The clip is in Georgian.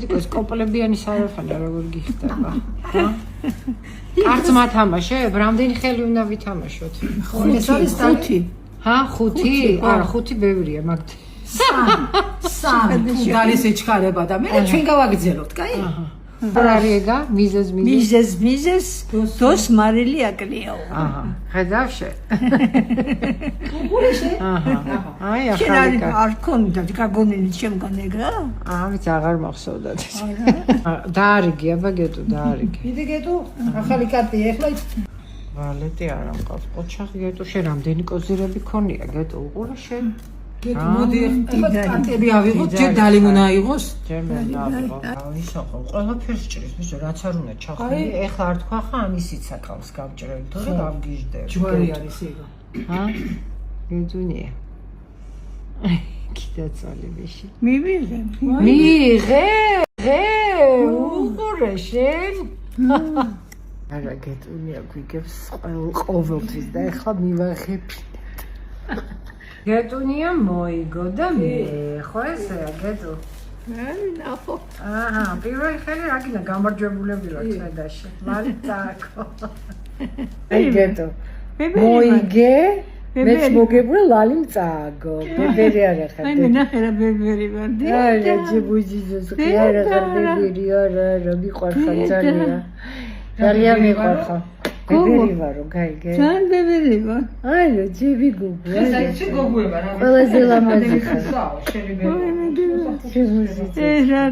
დედიკოს კოპლებიანი სარაფანა როგორ გიხდება. არც მათამაშებ, რამდენი ხელი უნდა ვითამაშოთ? ეს არის 5. ხუთი? არა, 5 ბევრია, მაგ 3 დალის ეჩქარება და მე ჩვენ გავაგრძელოთ, კაი? არ არის ეგა? მიზეზ დოს მარილი აკლიაო. ხედავშე? აი, ახალი არ ქონდა გაგონილი შემგან ეგრა? ამით აღარ მახსოვდათ. დაარიგი, აბა გეტო, დაარიგი. დიდი გეტო, ახალი კარტი ეხლა ვალეტი არ ამყავს. ოჩახი გეტო, შენ რამდენი კოზირები ქონია გეტო, უყურე შენ? გეტო, მოდი ეხლა კარტები ავიღოთ, ჯერ დალიმონა აიღოს. ჯერ მე დავიღო. ისოხო, ყველაფერს ჭრის, ბიჭო, რაც არ უნდა ჩახვიდე. ეხლა არ თქვა ხა ამისიც აკავს გავჭრელი, თორე გავგიჟდები. ჯვარი არის ეგა. გეძუნია. კიდე წალებიში. მივიღე. უყურე შენ. არა გეტუნია გვიგებს ყოველთვის და ეხლა მივაღებინეთ. გეტუნია მოიგო და მე ხო ესეა გეტო? ნახო. პირველი ხელი რა გინდა გამარჯვებულები ვართ ხედაში. მალე წააკო. აი გეტო. მოიგე? მეც მოგებრო ლალიმ წააგო. ბებერი არ ახარ. აი მე ნახე რა ბებერი ვარ. არა ჯიბუჯიზოს არა ბებერი არა მიყვარხარ ძალიან. ძალიან მიყვარხარ. ბებერი ვარო, გაიგე? ძალიან ბებერი ვარ. აი ჯიბი გუგუ. ეს აიცი გოგუება რა. ყველაზე ლამაზი ხარ. შენი ბებერი. შეგუზით. ეს რა